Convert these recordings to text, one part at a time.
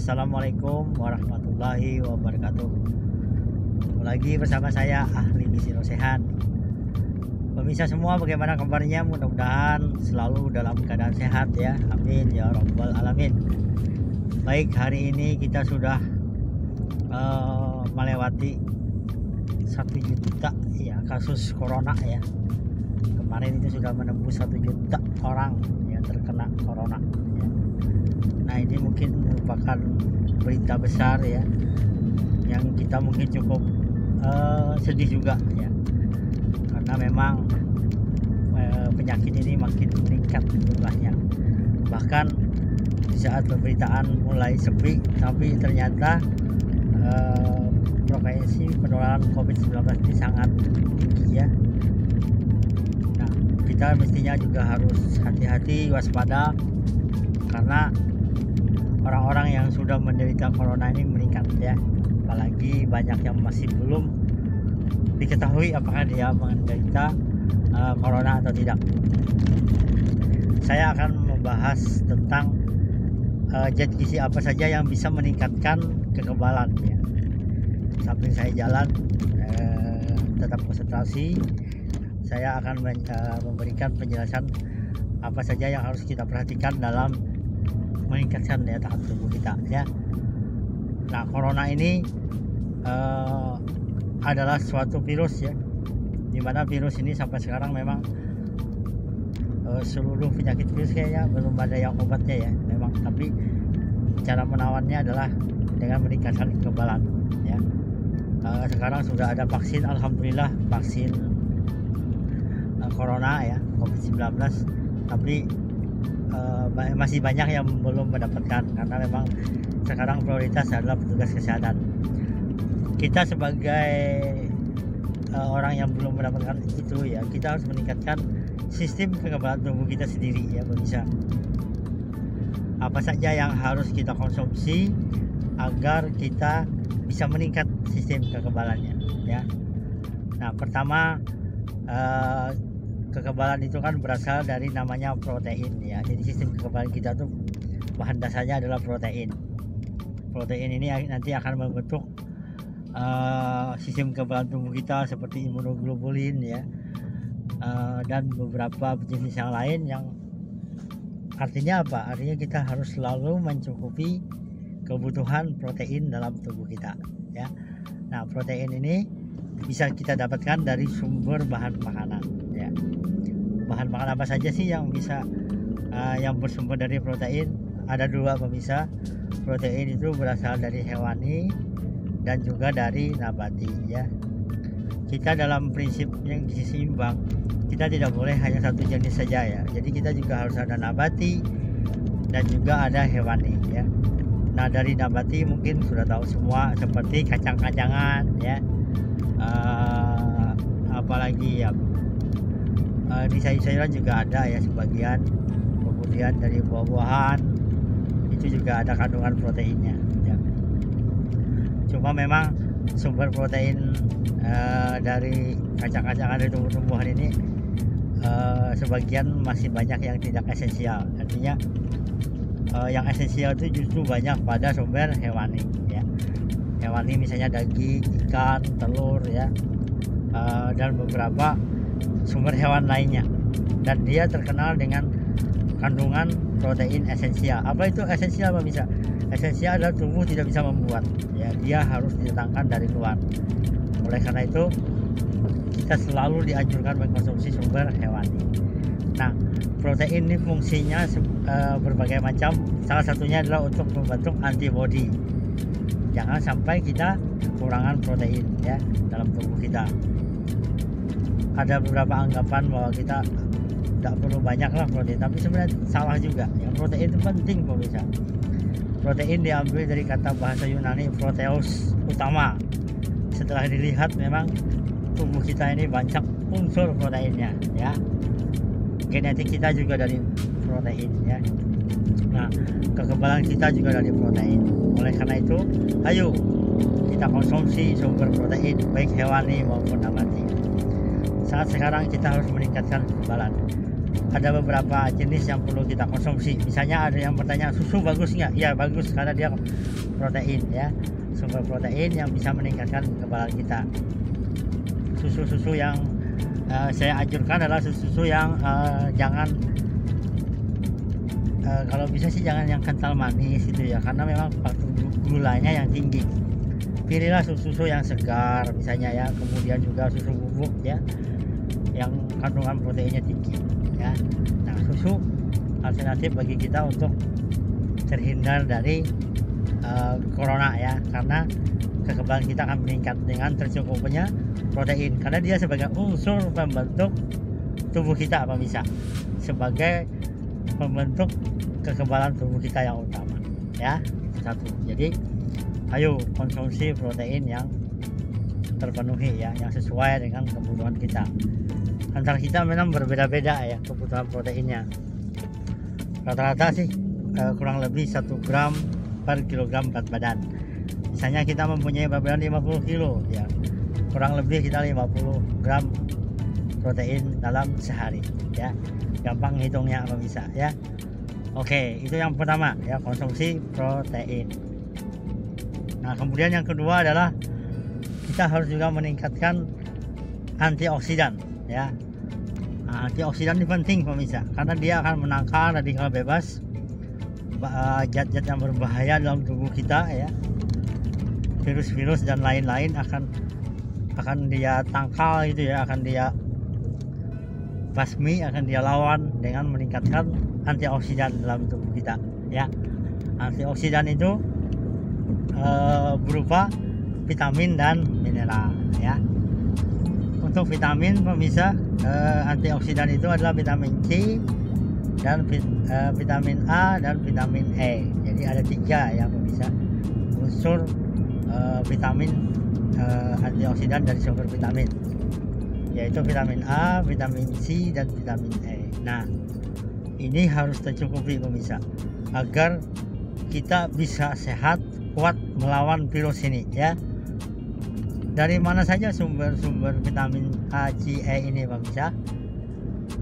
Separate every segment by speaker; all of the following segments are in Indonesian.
Speaker 1: Assalamualaikum warahmatullahi wabarakatuh. Ketemu lagi bersama saya Ahli Gizi Rosehan. Pemirsa semua, bagaimana kabarnya? Mudah-mudahan selalu dalam keadaan sehat ya. Amin ya rabbal alamin. Baik, hari ini kita sudah melewati 1 juta ya kasus corona ya. Kemarin itu sudah menembus 1 juta orang yang terkena corona ya. Nah, ini mungkin merupakan berita besar ya, yang kita mungkin cukup sedih juga ya, karena memang penyakit ini makin meningkat jumlahnya. Bahkan di saat pemberitaan mulai sepi, tapi ternyata frekuensi penularan COVID-19 ini sangat tinggi ya. Nah, kita mestinya juga harus hati-hati, waspada, karena orang-orang yang sudah menderita corona ini meningkat ya. Apalagi banyak yang masih belum diketahui apakah dia menderita corona atau tidak. Saya akan membahas tentang zat gizi apa saja yang bisa meningkatkan kekebalan ya. Sambil saya jalan, tetap konsentrasi. Saya akan memberikan penjelasan apa saja yang harus kita perhatikan dalam meningkatkan daya tahan tubuh kita ya. Nah, corona ini adalah suatu virus ya, dimana virus ini sampai sekarang memang seluruh penyakit virus kayaknya belum ada yang obatnya ya memang, tapi cara menawannya adalah dengan meningkatkan kekebalan ya. Sekarang sudah ada vaksin, alhamdulillah, vaksin corona ya, COVID-19, tapi masih banyak yang belum mendapatkan, karena memang sekarang prioritas adalah petugas kesehatan. Kita sebagai orang yang belum mendapatkan itu ya, kita harus meningkatkan sistem kekebalan tubuh kita sendiri ya pemirsa. Apa saja yang harus kita konsumsi agar kita bisa meningkat sistem kekebalannya ya. Nah, pertama, kekebalan itu kan berasal dari namanya protein ya. Jadi sistem kekebalan kita tuh bahan dasarnya adalah protein. Protein ini nanti akan membentuk sistem kekebalan tubuh kita seperti imunoglobulin ya, dan beberapa jenis yang lain, yang artinya apa? Artinya kita harus selalu mencukupi kebutuhan protein dalam tubuh kita ya. Nah, protein ini bisa kita dapatkan dari sumber bahan makanan ya. Bahan makanan apa saja sih yang bisa yang bersumber dari protein? Ada 2 pemirsa. Protein itu berasal dari hewani dan juga dari nabati ya. Kita dalam prinsip yang gizi seimbang, kita tidak boleh hanya satu jenis saja ya. Jadi kita juga harus ada nabati dan juga ada hewani ya. Nah, dari nabati mungkin sudah tahu semua, seperti kacang-kacangan ya, apalagi ya, di sayur-sayuran juga ada ya sebagian, kemudian dari buah-buahan itu juga ada kandungan proteinnya ya. Cuma memang sumber protein dari kacang-kacangan, dari tumbuh-tumbuhan ini sebagian masih banyak yang tidak esensial. Artinya yang esensial itu justru banyak pada sumber hewani ya. Hewani misalnya daging, ikan, telur ya, dan beberapa sumber hewan lainnya, dan dia terkenal dengan kandungan protein esensial. Apa itu esensial Pak bisa? Esensial adalah tubuh tidak bisa membuat ya, dia harus didatangkan dari luar. Oleh karena itu kita selalu dianjurkan mengkonsumsi sumber hewani. Nah, protein ini fungsinya berbagai macam. Salah satunya adalah untuk membentuk antibodi. Jangan sampai kita kekurangan protein ya dalam tubuh kita. Ada beberapa anggapan bahwa kita tidak perlu banyak lah protein, tapi sebenarnya salah juga. Yang protein itu penting pemirsa. Protein diambil dari kata bahasa Yunani proteus, utama. Setelah dilihat memang tubuh kita ini banyak unsur proteinnya ya. Genetik kita juga dari protein ya. Nah, kekebalan kita juga dari protein. Oleh karena itu, ayo kita konsumsi sumber protein baik hewani maupun nabati. Saat sekarang kita harus meningkatkan kekebalan. ada beberapa jenis yang perlu kita konsumsi. Misalnya ada yang bertanya, susu bagus nggak? Ya bagus, karena dia protein ya, sumber protein yang bisa meningkatkan kekebalan kita. Susu-susu yang saya anjurkan adalah susu yang jangan kalau bisa sih jangan yang kental manis gitu ya, karena memang faktor gulanya yang tinggi. Pilihlah susu yang segar misalnya ya, kemudian juga susu bubuk ya yang kandungan proteinnya tinggi ya. Nah, susu alternatif bagi kita untuk terhindar dari corona ya, karena kekebalan kita akan meningkat dengan tercukupnya protein, karena dia sebagai unsur pembentuk tubuh kita pemirsa, sebagai pembentuk kekebalan tubuh kita yang utama ya. Satu, jadi ayo konsumsi protein yang terpenuhi ya, yang sesuai dengan kebutuhan kita. Antara kita memang berbeda-beda ya kebutuhan proteinnya. Rata-rata sih kurang lebih 1 gram per kilogram berat badan. Misalnya kita mempunyai berat badan 50 kilo ya, kurang lebih kita 50 gram protein dalam sehari ya. Gampang hitungnya bisa ya. Oke, itu yang pertama ya, konsumsi protein. Nah, kemudian yang kedua adalah kita harus juga meningkatkan antioksidan ya. Nah, antioksidan ini penting pemirsa, karena dia akan menangkal radikal bebas, zat-zat yang berbahaya dalam tubuh kita ya, virus-virus dan lain-lain akan dia tangkal gitu ya, akan dia basmi, akan dia lawan dengan meningkatkan antioksidan dalam tubuh kita ya. Antioksidan itu berupa vitamin dan mineral ya. Untuk vitamin pemirsa, antioksidan itu adalah vitamin C dan vitamin A dan vitamin E. Jadi ada 3 ya pemirsa unsur vitamin antioksidan dari sumber vitamin, yaitu vitamin A, vitamin C dan vitamin E. Nah, ini harus tercukupi pemirsa agar kita bisa sehat, kuat melawan virus ini ya. Dari mana saja sumber-sumber vitamin A, C, E ini pemirsa?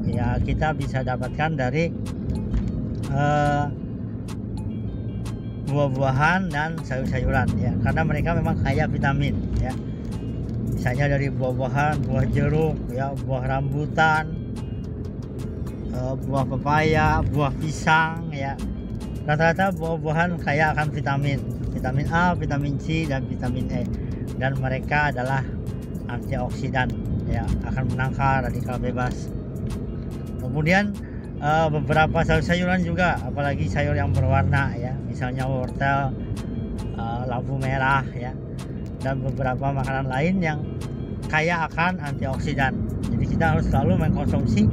Speaker 1: Ya, kita bisa dapatkan dari buah-buahan dan sayur-sayuran ya, karena mereka memang kaya vitamin ya. Misalnya dari buah-buahan, buah jeruk ya, buah rambutan, buah pepaya, buah pisang ya. Rata-rata buah-buahan kaya akan vitamin A, vitamin C dan vitamin E, dan mereka adalah antioksidan ya, akan menangkal radikal bebas. Kemudian beberapa sayur-sayuran juga, apalagi sayur yang berwarna ya, misalnya wortel, lampu merah ya, dan beberapa makanan lain yang kaya akan antioksidan. Jadi kita harus selalu mengkonsumsi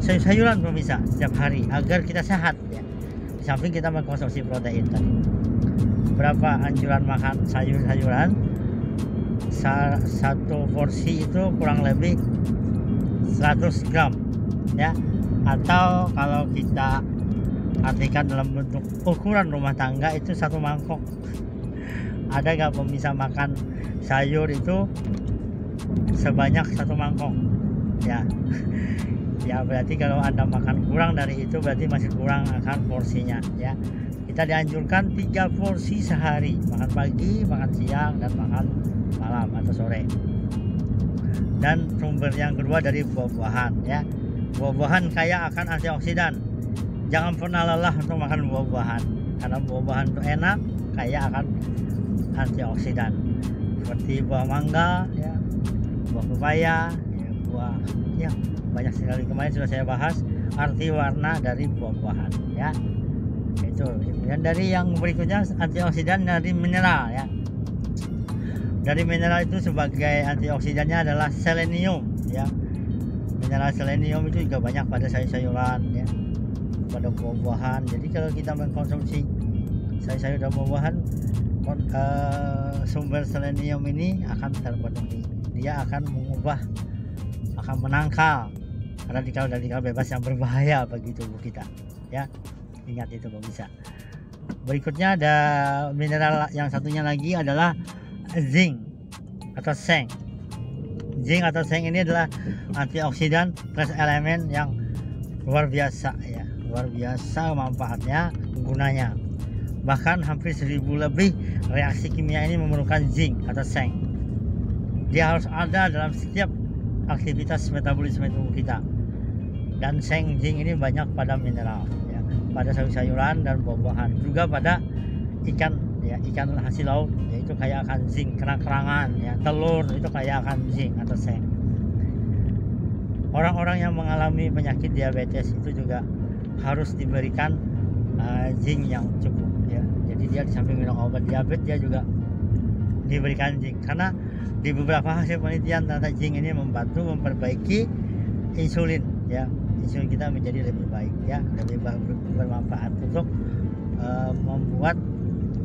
Speaker 1: sayur-sayuran pemirsa setiap hari agar kita sehat ya. Di samping kita mengkonsumsi protein tadi. Berapa anjuran makan sayur-sayuran? Satu porsi itu kurang lebih 100 gram ya, atau kalau kita artikan dalam bentuk ukuran rumah tangga itu 1 mangkok. Ada nggak pemirsa makan sayur itu sebanyak 1 mangkok ya? Ya berarti kalau Anda makan kurang dari itu berarti masih kurang akan porsinya ya. Kita dianjurkan 3 porsi sehari, makan pagi, makan siang, dan makan malam atau sore. Dan sumber yang kedua dari buah-buahan ya. Buah-buahan kaya akan antioksidan. Jangan pernah lelah untuk makan buah-buahan, karena buah-buahan itu enak, kaya akan antioksidan. Seperti buah mangga ya, buah pepaya ya, buah ya, banyak sekali. Kemarin sudah saya bahas arti warna dari buah-buahan ya. Itu. Dan dari yang berikutnya antioksidan dari mineral ya. Dari mineral itu sebagai antioksidannya adalah selenium ya. Mineral selenium itu juga banyak pada sayur-sayuran ya, pada buah-buahan. Jadi kalau kita mengkonsumsi sayur-sayur dan buah-buahan, sumber selenium ini akan terpenuhi. Dia akan mengubah, akan menangkal radikal-radikal bebas yang berbahaya bagi tubuh kita ya. Ingat itu pemirsa. Berikutnya ada mineral yang satunya lagi adalah zinc atau seng. Zinc atau seng ini adalah antioksidan plus elemen yang luar biasa ya, luar biasa manfaatnya, gunanya. Bahkan hampir 1000 lebih reaksi kimia ini memerlukan zinc atau seng. Dia harus ada dalam setiap aktivitas metabolisme tubuh kita. Dan seng, zinc ini banyak pada mineral ya, pada sayur-sayuran dan buah-buahan, juga pada ikan ya, ikan hasil laut yaitu kaya akan zinc, kerang-kerangan ya, telur itu kaya akan zinc atau seng. Orang-orang yang mengalami penyakit diabetes itu juga harus diberikan zinc yang cukup ya. Jadi dia di samping minum obat diabetes dia juga diberikan zinc, karena di beberapa hasil penelitian ternyata zinc ini membantu memperbaiki insulin ya, insulin kita menjadi lebih baik ya, lebih bermanfaat untuk membuat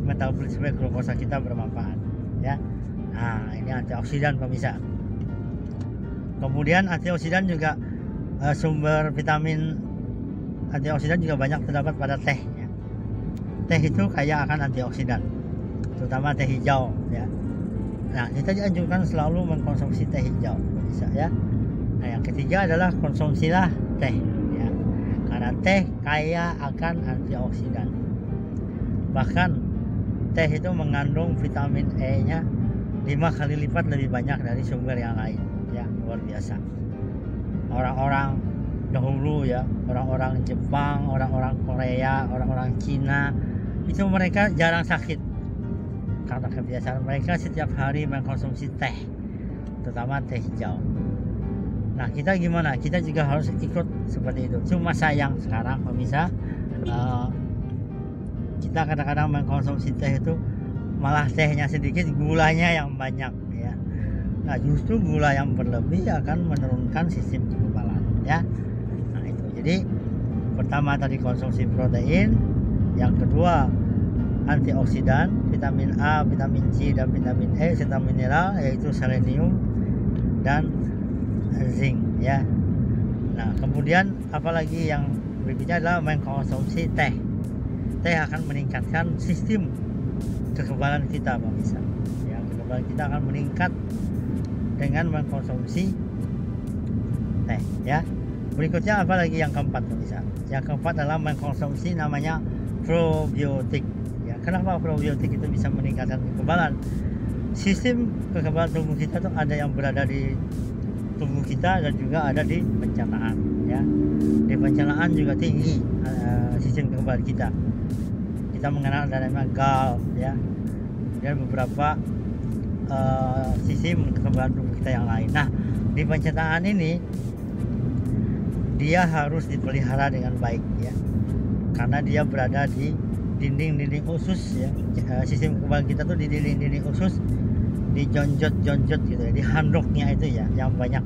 Speaker 1: metabolisme glukosa kita bermanfaat ya. Nah, ini antioksidan pemirsa. Kemudian antioksidan juga sumber vitamin antioksidan juga banyak terdapat pada teh ya. Teh itu kaya akan antioksidan, terutama teh hijau ya. Nah, kita dianjurkan selalu mengkonsumsi teh hijau bisa ya. Nah, yang ketiga adalah konsumsilah teh ya, karena teh kaya akan antioksidan. Bahkan teh itu mengandung vitamin E nya 5 kali lipat lebih banyak dari sumber yang lain ya, luar biasa. Orang-orang dahulu ya, orang-orang Jepang, orang-orang Korea, orang-orang Cina itu mereka jarang sakit karena kebiasaan mereka setiap hari mengkonsumsi teh, terutama teh hijau. Nah, kita gimana? Kita juga harus ikut seperti itu. Cuma sayang sekarang pemirsa, kita kadang-kadang mengkonsumsi teh itu malah tehnya sedikit, gulanya yang banyak ya. Nah, justru gula yang berlebih akan menurunkan sistem kekebalan ya. Nah, itu. Jadi pertama tadi konsumsi protein, yang kedua antioksidan, vitamin A, vitamin C dan vitamin E serta mineral yaitu selenium dan zinc ya. Nah, kemudian apalagi yang berikutnya adalah mengkonsumsi teh. Teh akan meningkatkan sistem kekebalan kita pemirsa ya, kekebalan kita akan meningkat dengan mengkonsumsi teh ya. Berikutnya apalagi yang keempat pemirsa, yang keempat adalah mengkonsumsi namanya probiotik ya. Kenapa probiotik itu bisa meningkatkan kekebalan? Sistem kekebalan tubuh kita tuh ada yang berada di tubuh kita dan juga ada di pencernaan ya. Di pencernaan juga tinggi sistem kekebalan kita. Kita mengenal namanya GAL ya, dan beberapa sistem kekebalan tubuh kita yang lain. Nah, di pencernaan ini dia harus dipelihara dengan baik ya, karena dia berada di dinding-dinding usus ya. Sistem kekebalan kita tuh di dinding-dinding usus, di jonjot-jonjot gitu ya, di handuknya itu ya, yang banyak.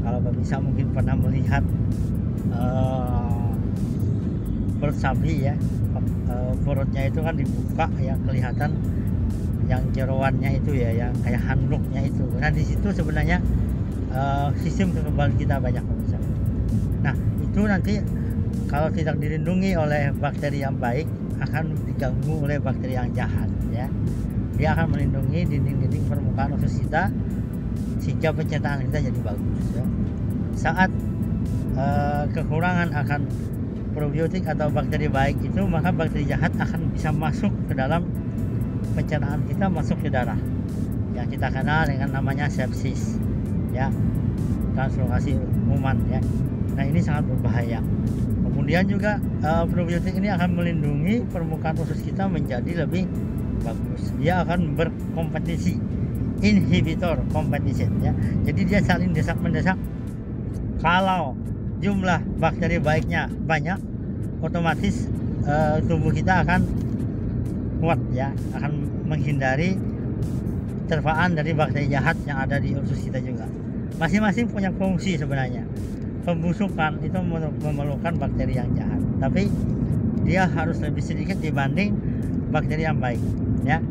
Speaker 1: Kalau pemirsa mungkin pernah melihat perut sapi ya, perutnya itu kan dibuka yang kelihatan yang jeroannya itu ya, yang kayak handuknya itu. Nah, di situ sebenarnya sistem kekebalan kita banyak pemirsa. Nah, itu nanti kalau tidak dilindungi oleh bakteri yang baik akan diganggu oleh bakteri yang jahat ya. Dia akan melindungi dinding-dinding permukaan usus kita sehingga pencernaan kita jadi bagus ya. Saat kekurangan akan probiotik atau bakteri baik itu, maka bakteri jahat akan bisa masuk ke dalam pencernaan kita, masuk ke darah yang kita kenal dengan namanya sepsis ya, translokasi kuman ya. Nah, ini sangat berbahaya. Kemudian juga probiotik ini akan melindungi permukaan usus kita menjadi lebih bagus. Dia akan berkompetisi, inhibitor competition ya. Jadi dia saling desak-mendesak. Kalau jumlah bakteri baiknya banyak, otomatis tubuh kita akan kuat ya, akan menghindari terpaan dari bakteri jahat yang ada di usus kita juga. Masing-masing punya fungsi sebenarnya. Pembusukan itu memerlukan bakteri yang jahat, tapi dia harus lebih sedikit dibanding bakteri yang baik ya.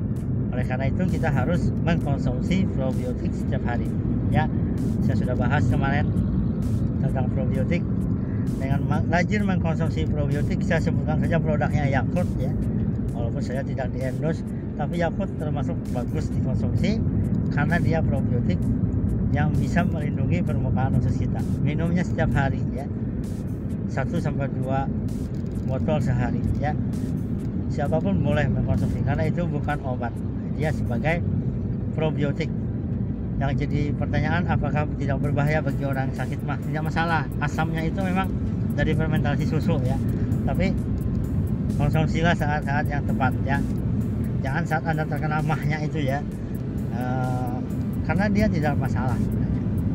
Speaker 1: Oleh karena itu kita harus mengkonsumsi probiotik setiap hari ya. Saya sudah bahas kemarin tentang probiotik. Dengan rajin mengkonsumsi probiotik, saya sebutkan saja produknya Yakult ya, walaupun saya tidak di-endorse, tapi Yakult termasuk bagus dikonsumsi karena dia probiotik yang bisa melindungi permukaan usus kita. Minumnya setiap hari ya, 1-2 botol sehari ya. Siapapun boleh mengkonsumsi karena itu bukan obat, dia sebagai probiotik. Yang jadi pertanyaan, apakah tidak berbahaya bagi orang sakit mah? Tidak masalah, asamnya itu memang dari fermentasi susu ya, tapi konsumsilah saat-saat yang tepat ya, jangan saat Anda terkena mahnya itu ya. Karena dia tidak masalah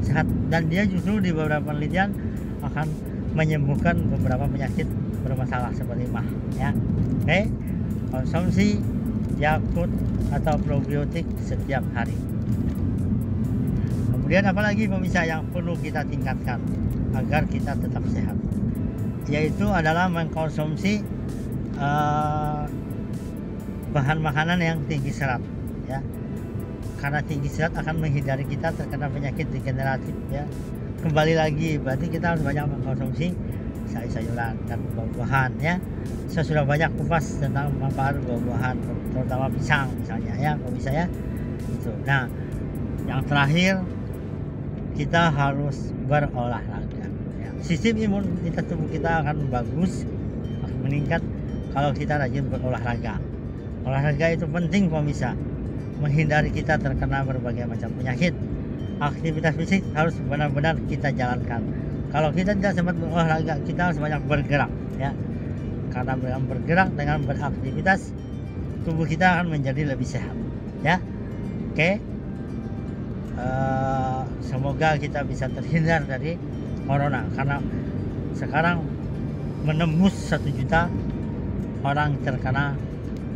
Speaker 1: sehat, dan dia justru di beberapa penelitian akan menyembuhkan beberapa penyakit bermasalah seperti mah ya. Oke, konsumsi Yakult atau probiotik setiap hari. Kemudian apalagi pemirsa yang perlu kita tingkatkan agar kita tetap sehat, yaitu adalah mengkonsumsi bahan makanan yang tinggi serat ya. Karena tinggi serat akan menghindari kita terkena penyakit degeneratif ya. Kembali lagi, berarti kita harus banyak mengkonsumsi sayur-sayuran dan buah-buahan ya. Saya sudah banyak kupas tentang manfaat buah-buahan, terutama pisang misalnya ya, kalau bisa ya itu. Nah, yang terakhir, kita harus berolahraga ya. Sistem imunitas tubuh kita akan bagus, akan meningkat kalau kita rajin berolahraga. Olahraga itu penting pemirsa, menghindari kita terkena berbagai macam penyakit. Aktivitas fisik harus benar-benar kita jalankan. Kalau kita tidak sempat berolahraga, kita harus banyak bergerak ya. Karena dengan bergerak, dengan beraktivitas, tubuh kita akan menjadi lebih sehat ya. Oke, semoga kita bisa terhindar dari corona, karena sekarang menembus 1 juta orang terkena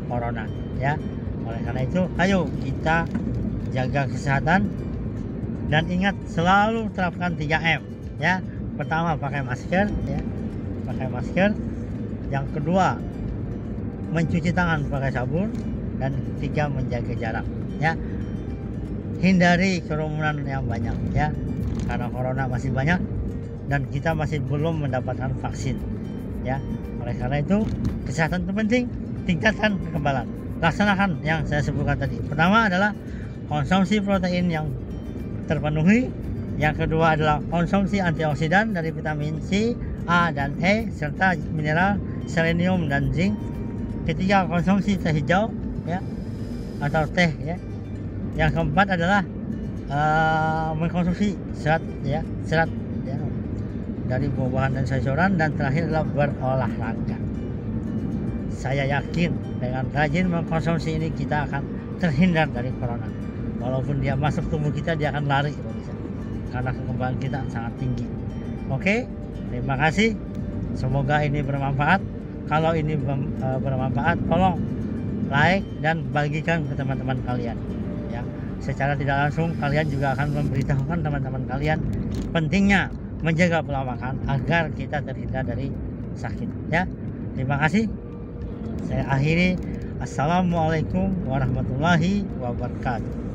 Speaker 1: corona ya. Oleh karena itu, ayo kita jaga kesehatan dan ingat selalu terapkan 3M ya. Pertama, pakai masker ya, pakai masker. Yang kedua, mencuci tangan pakai sabun, dan ketiga, menjaga jarak ya. Hindari kerumunan yang banyak ya, karena corona masih banyak dan kita masih belum mendapatkan vaksin ya. Oleh karena itu, kesehatan itu penting, tingkatkan kekebalan. Laksanakan yang saya sebutkan tadi. Pertama adalah konsumsi protein yang terpenuhi. Yang kedua adalah konsumsi antioksidan dari vitamin C, A, dan E, serta mineral selenium dan zinc. Ketiga, konsumsi teh hijau ya, atau teh ya. Yang keempat adalah mengkonsumsi serat ya, dari buah-buahan dan sayuran. Dan terakhir adalah berolahraga. Saya yakin dengan rajin mengkonsumsi ini kita akan terhindar dari corona. Walaupun dia masuk tubuh kita, dia akan lari karena kekebalan kita sangat tinggi. Oke, terima kasih. Semoga ini bermanfaat. Kalau ini bermanfaat, tolong like dan bagikan ke teman-teman kalian ya. Secara tidak langsung kalian juga akan memberitahukan teman-teman kalian pentingnya menjaga pola makan agar kita terhindar dari sakit ya. Terima kasih. Saya akhiri. Assalamualaikum warahmatullahi wabarakatuh.